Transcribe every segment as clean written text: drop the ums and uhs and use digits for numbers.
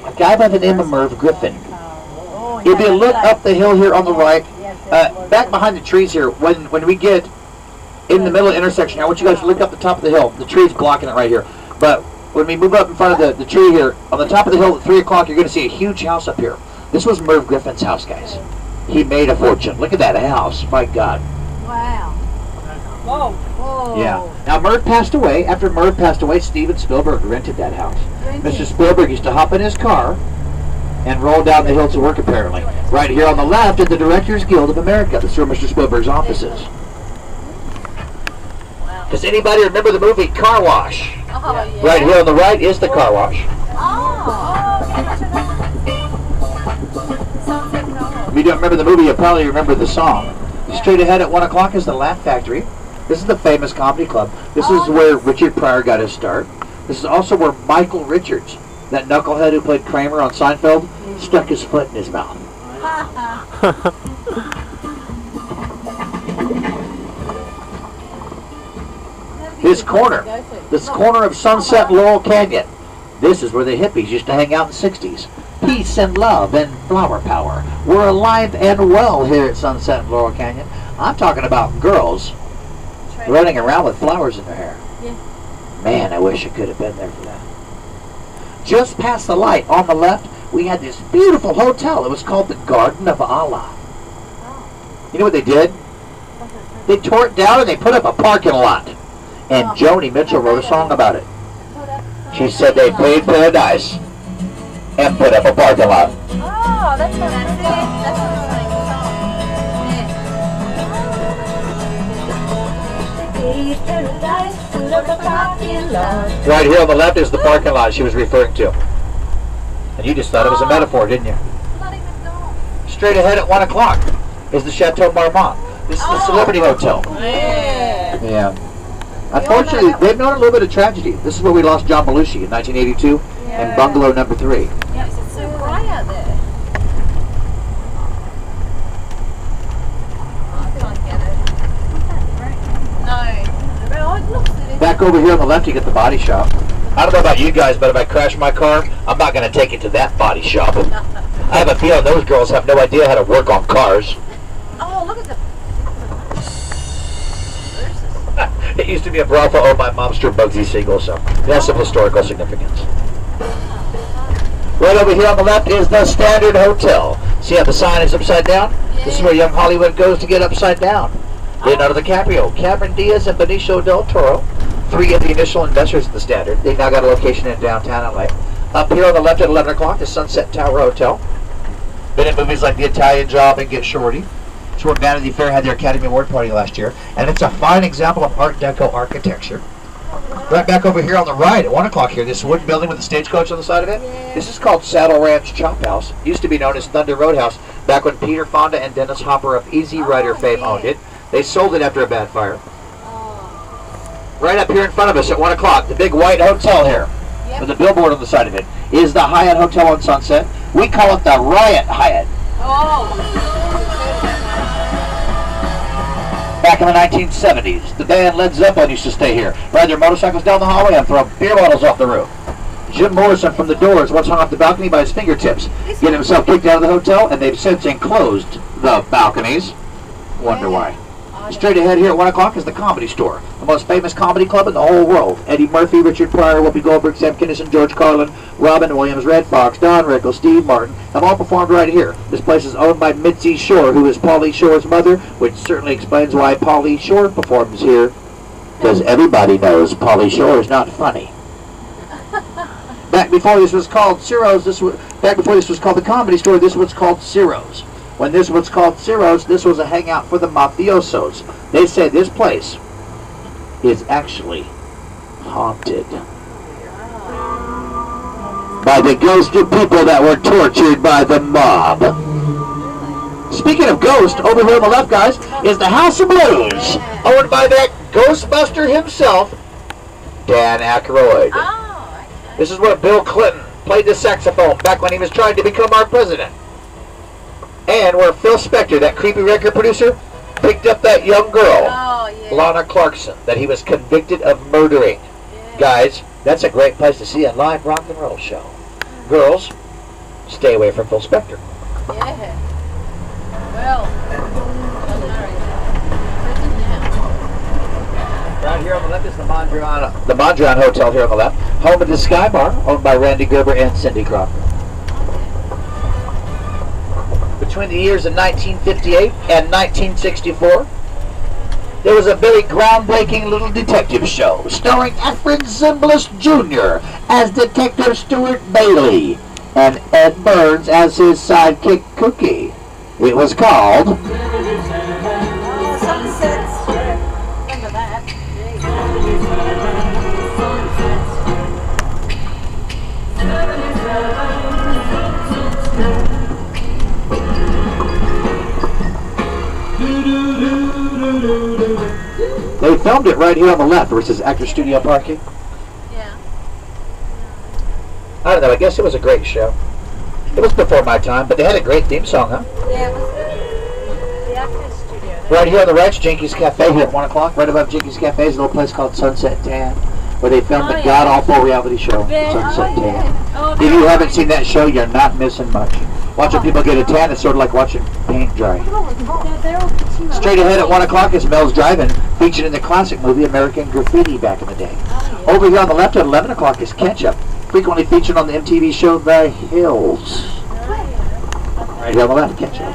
A guy by the name of Merv Griffin. If you look up the hill here on the right, back behind the trees here, when we get in the middle of the intersection, I want you guys to look up the top of the hill. The tree's blocking it right here. But when we move up in front of the tree here, on the top of the hill at 3 o'clock, you're going to see a huge house up here. This was Merv Griffin's house, guys. He made a fortune. Look at that house. My God. Wow. Whoa. Whoa. Yeah. Now, Merv passed away. After Merv passed away, Steven Spielberg rented that house. Mr. Spielberg used to hop in his car and roll down the hill to work, apparently. Right here on the left is the Directors Guild of America. That's where Mr. Spielberg's office is. Does anybody remember the movie Car Wash? Oh, yeah. Right here on the right is the car wash. If you don't remember the movie, you probably remember the song. Straight ahead at 1 o'clock is the Laugh Factory. This is the famous comedy club. This is where Richard Pryor got his start. This is also where Michael Richards, that knucklehead who played Kramer on Seinfeld, stuck his foot in his mouth. This corner of Sunset and Laurel Canyon, this is where the hippies used to hang out in the 60s. Peace and love and flower power. We're alive and well here at Sunset and Laurel Canyon. I'm talking about girls running around with flowers in their hair. Yeah. Man, I wish I could have been there for that. Just past the light on the left, we had this beautiful hotel. It was called the Garden of Allah. You know what they did? They tore it down and they put up a parking lot. And Joni Mitchell wrote a song about it. She said they paid paradise and put up a parking lot. Oh, that's what I said. That's what Right here on the left is the parking lot she was referring to. And you just thought it was a metaphor, didn't you? Straight ahead at 1 o'clock is the Chateau Marmont. This is the Celebrity Hotel. Yeah. Unfortunately, they've known a little bit of tragedy. This is where we lost John Belushi in 1982 in bungalow number 3. Yeah, it's so bright out there. I can't get it. No. It looks it. Back over here on the left, you get the body shop. I don't know about you guys, but if I crash my car, I'm not going to take it to that body shop. I have a feeling those girls have no idea how to work on cars. Oh, look at the... It used to be a brothel owned by mobster Bugsy Siegel, so it has some historical significance. Right over here on the left is the Standard Hotel. See how the sign is upside down? Yeah. This is where young Hollywood goes to get upside down. Leonardo DiCaprio, Cameron Diaz, and Benicio del Toro, 3 of the initial investors at the Standard. They've now got a location in downtown LA. Up here on the left at 11 o'clock is Sunset Tower Hotel. Been in movies like The Italian Job and Get Shorty. It's where Vanity Fair had their Academy Award party last year. And it's a fine example of Art Deco architecture. Right back over here on the right at 1 o'clock here, this wooden building with a stagecoach on the side of it. Yeah. This is called Saddle Ranch Chop House. Used to be known as Thunder Roadhouse back when Peter Fonda and Dennis Hopper of Easy Rider fame owned it. They sold it after a bad fire. Right up here in front of us at 1 o'clock, the big white hotel here with a billboard on the side of it is the Hyatt Hotel on Sunset. We call it the Riot Hyatt. Back in the 1970s, the band Led Zeppelin used to stay here, ride their motorcycles down the hallway and throw beer bottles off the roof. Jim Morrison from The Doors once hung off the balcony by his fingertips, getting himself kicked out of the hotel, and they've since enclosed the balconies. Wonder why. Straight ahead here at 1 o'clock is the Comedy Store, the most famous comedy club in the whole world. Eddie Murphy, Richard Pryor, Whoopi Goldberg, Sam Kinison, George Carlin, Robin Williams, Red Fox, Don Rickles, Steve Martin have all performed right here. This place is owned by Mitzi Shore, who is Pauly Shore's mother, which certainly explains why Pauly Shore performs here, because everybody knows Pauly Shore is not funny. Back before this was called Ciro's, back before this was called the Comedy Store, this was called Ciro's. When this was called Ciro's, this was a hangout for the mafiosos. They say this place is actually haunted by the ghosts of people that were tortured by the mob. Speaking of ghosts, over here on the left, guys, is the House of Blues, owned by that Ghostbuster himself, Dan Aykroyd. This is where Bill Clinton played the saxophone back when he was trying to become our president. And where Phil Spector, that creepy record producer, picked up that young girl, Lana Clarkson, that he was convicted of murdering. Guys, that's a great place to see a live rock and roll show. girls, stay away from Phil Spector. Yeah. Well, Right here on the left is the Mondrian Hotel here on the left. Home of the Sky Bar, owned by Randy Gerber and Cindy Crawford. Between the years of 1958 and 1964, there was a very groundbreaking little detective show starring Efren Zimbalist Jr. as Detective Stuart Bailey and Ed Burns as his sidekick Cookie. It was called Sunsets. Remember that. They filmed it right here on the left where it says Actor Studio Parking. Yeah. I don't know, I guess it was a great show. It was before my time, but they had a great theme song, huh? Yeah, it was the Actors Studio. Right here on the right, Jinky's Cafe here at 1 o'clock. Right above Jinky's Cafe is a little place called Sunset Tan, where they filmed the god-awful reality show, Sunset Tan. Oh, If you haven't seen that show, you're not missing much. Watching people get a tan is sort of like watching paint dry. Straight ahead at 1 o'clock is Mel's Drive-In, featured in the classic movie American Graffiti back in the day. Over here on the left at 11 o'clock is Ketchup, frequently featured on the MTV show The Hills. Right here on the left, Ketchup.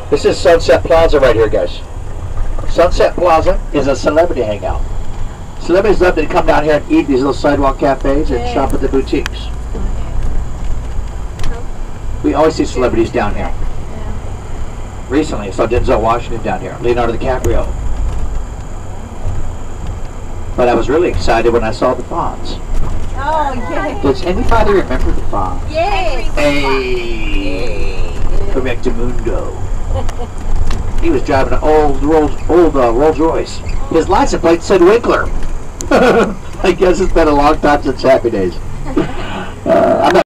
This is Sunset Plaza right here, guys. Sunset Plaza is a celebrity hangout. Celebrities love to come down here and eat these little sidewalk cafes and shop at the boutiques. We always see celebrities down here. Recently, I saw Denzel Washington down here, Leonardo DiCaprio. But I was really excited when I saw the Fonz. Oh, yeah. Does anybody remember the Fonz? Yes. Hey, Correctamundo. He was driving an old Rolls Royce. His license plate said Winkler. I guess it's been a long time since Happy Days. I'm not